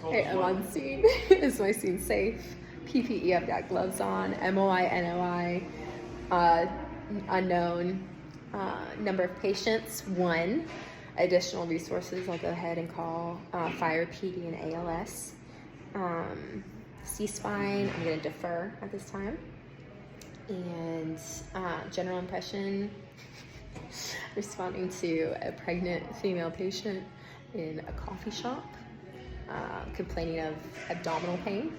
Okay, I'm on scene. Is my scene safe? PPE, I've got gloves on. MOI, NOI, unknown. Number of patients, 1. Additional resources, I'll go ahead and call fire, PD, and ALS. C-spine, I'm going to defer at this time. And general impression, responding to a pregnant female patient in a coffee shop, complaining of abdominal pain.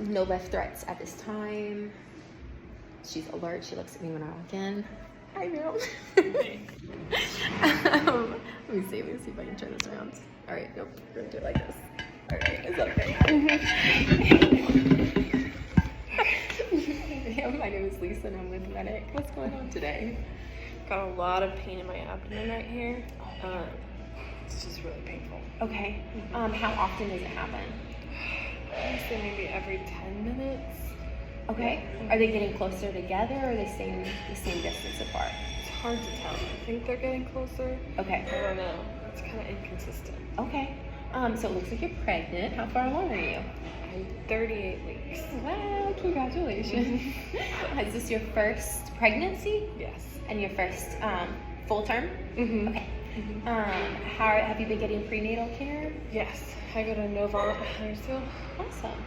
No left threats at this time. She's alert. She looks at me when I walk in. Hi, ma'am. Let me see if I can turn this around. All right, nope, we're gonna do it like this. All right, it's okay. My name is Lisa and I'm with Medic. What's going on today? Got a lot of pain in my abdomen right here. It's just really painful. Okay. How often does it happen? I'd say maybe every 10 minutes. Okay. Are they getting closer together or are they staying the same distance apart? It's hard to tell. I think they're getting closer. Okay. I don't know. It's kind of inconsistent. Okay. So it looks like you're pregnant. How far along are you? I'm 38 weeks. Wow, congratulations. Is this your first pregnancy? Yes. And your first full term? Mm-hmm. Okay. How have you been getting prenatal care? Yes. I go to Nova Huntersville. Awesome.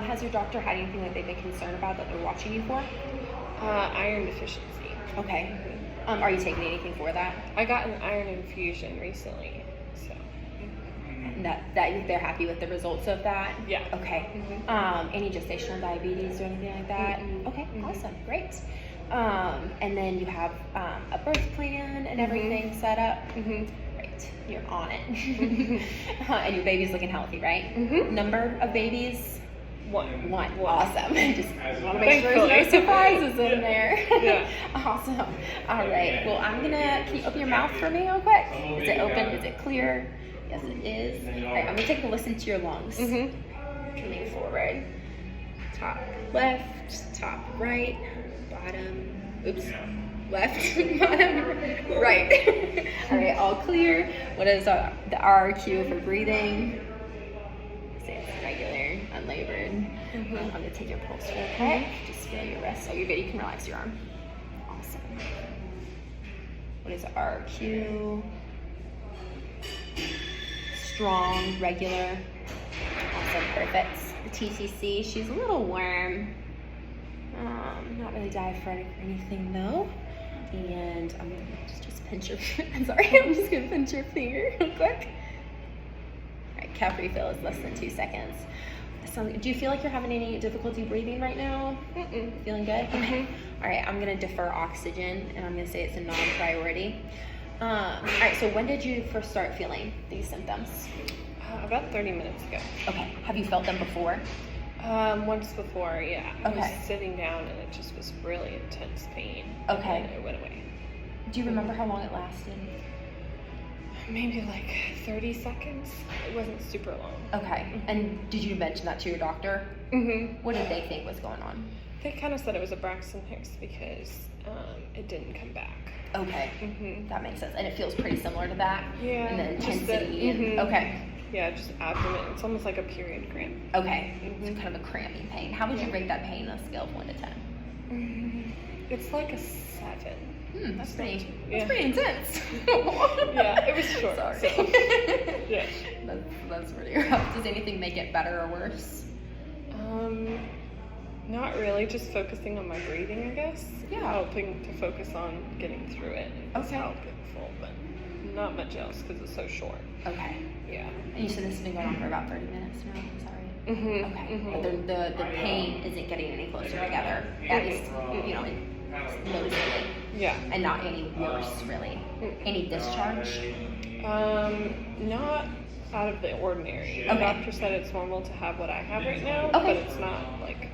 Has your doctor had anything that they've been concerned about that they're watching you for? Iron deficiency. Okay. Are you taking anything for that? I got an iron infusion recently, so. And that they're happy with the results of that? Yeah. Okay. Any gestational diabetes or anything like that? Okay, awesome, great. And then you have a birth plan and everything set up? Great, you're on it. And your baby's looking healthy, right? Number of babies? One. Awesome. Just want to make sure there's no surprises in there. Yeah. Awesome. All right. Well, can you open your mouth for me real quick? Is it open? Is it clear? Yes, it is. All right. I'm going to take a listen to your lungs. Coming forward. Top left, top right, bottom, left, bottom, right. All right. All clear. What is the RQ for breathing? Say it's regular, unlabored. I'm going to take your pulse real quick. Just feel your wrist. Oh, you're good. You can relax your arm. Awesome. What is RQ? Strong, regular. Awesome, perfect. The TCC, she's a little warm. Not really diaphoretic or anything though. And I'm going to just pinch your, I'm just going to pinch your finger real quick. Cap refill is less than 2 seconds. So, do you feel like you're having any difficulty breathing right now? Feeling good? Okay. All right, I'm going to defer oxygen, and I'm going to say it's a non-priority. All right, so when did you first start feeling these symptoms? About 30 minutes ago. Okay. Have you felt them before? Once before, yeah. Okay. I was sitting down, and it just was really intense pain. Okay. And it went away. Do you remember how long it lasted? Maybe like 30 seconds. It wasn't super long. Okay. And did you mention that to your doctor? What did they think was going on? They kind of said it was a Braxton Hicks because it didn't come back. Okay. That makes sense. And it feels pretty similar to that? Yeah. And the intensity? Okay. Yeah, just abdomen. It's almost like a period cramp. Okay. It's kind of a cramping pain. How would you rate that pain on a scale of 1 to 10? It's like a 7. That's pretty intense. Yeah, it was short. Sorry. So. Yeah. That's pretty rough. Does anything make it better or worse? Not really. Just focusing on my breathing, I guess. Yeah. Helping to focus on getting through it. It's Okay. helpful, but not much else because it's so short. Okay. Yeah. And you said this has been going on for about 30 minutes now? Sorry. Okay. But the pain isn't getting any closer together. At least, noticeably. Yeah. And not any worse, really. Any discharge? Not out of the ordinary. The doctor said it's normal to have what I have right now, but it's not like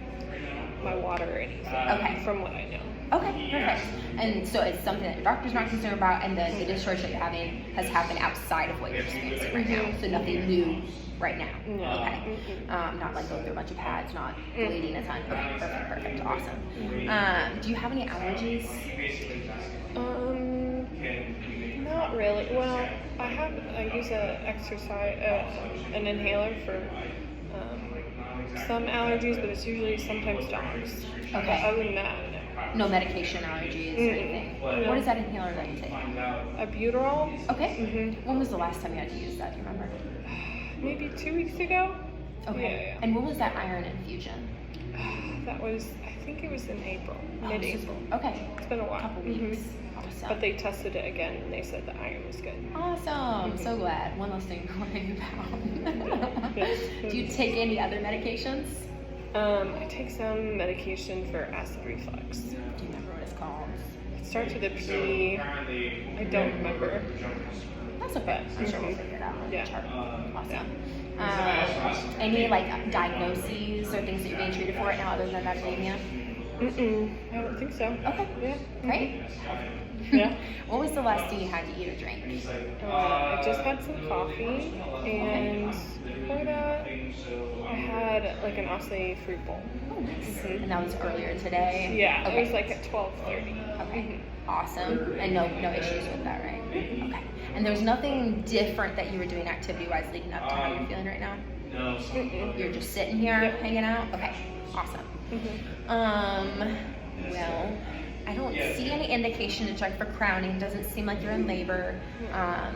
my water or anything. From what I know. Okay, perfect. And so it's something that your doctor's not concerned about, and the discharge that you're having has happened outside of what you're experiencing right now. So nothing new right now. No. Okay. Not like going through a bunch of pads, not bleeding a ton. Okay, perfect, awesome. Do you have any allergies? Not really. Well, I use an inhaler for some allergies, but it's usually sometimes dogs. Okay. But other than that, no medication allergies or anything. No. What is that inhaler that you take? Albuterol. Okay. When was the last time you had to use that? Do you remember? Maybe 2 weeks ago. Okay. Yeah. And when was that iron infusion? That was, I think it was in April, mid-April. Okay. It's been a while. Couple weeks. Awesome. But they tested it again and they said the iron was good. Awesome. So glad. One less thing to worry about. Do you take any other medications? I take some medication for acid reflux. Do you remember what it's called? It starts with a P. I don't remember. That's okay. I'm sure we'll figure it out. Yeah. Awesome. Any like diagnoses or things that you're being treated for right now other than anemia? I don't think so. Okay. Yeah. Great. Yeah. What was the last thing you had to eat or drink? I just had some coffee, and before that, I had like an acai fruit bowl. Oh, nice. And that was earlier today? Yeah, okay. It was like at 12:30. Okay. Awesome. And no issues with that, right? Okay. And there's nothing different that you were doing activity-wise leading up to how you're feeling right now? No. You're just sitting here hanging out? Okay. Awesome. Well, I don't see any indication to check for crowning. Doesn't seem like you're in labor.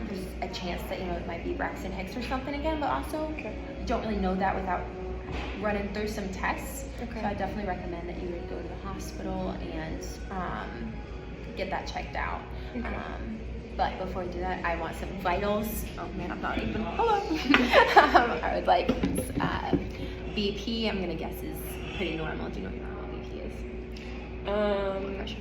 There's a chance that, it might be Braxton Hicks or something again, but also you don't really know that without running through some tests. Okay. So I definitely recommend that you would go to the hospital and get that checked out. Okay. But before we do that, I want some vitals. Oh man, I'm not even, hello. I would like BP, I'm gonna guess is pretty normal. Do you know what your normal BP is?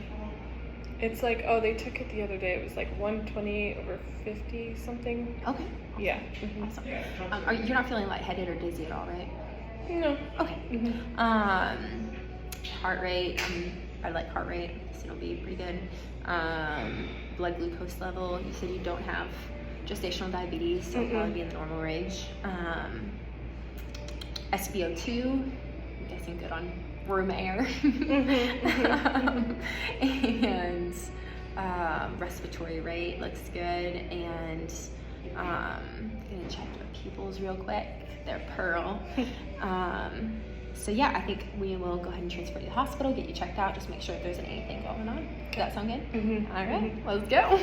It's like, they took it the other day. It was like 120/50 something. Okay. Yeah. Awesome. You're not feeling lightheaded or dizzy at all, right? No. Okay. Heart rate, I like heart rate, so it'll be pretty good. Blood glucose level, you said you don't have gestational diabetes, so it'll probably be in the normal range. SpO2, I'm guessing good on room air. And respiratory rate looks good. And I'm gonna check your pupils real quick. They're pearl. So yeah, I think we will go ahead and transfer you to the hospital, get you checked out, just make sure if there's anything going on. Does that sound good? All right, let's go.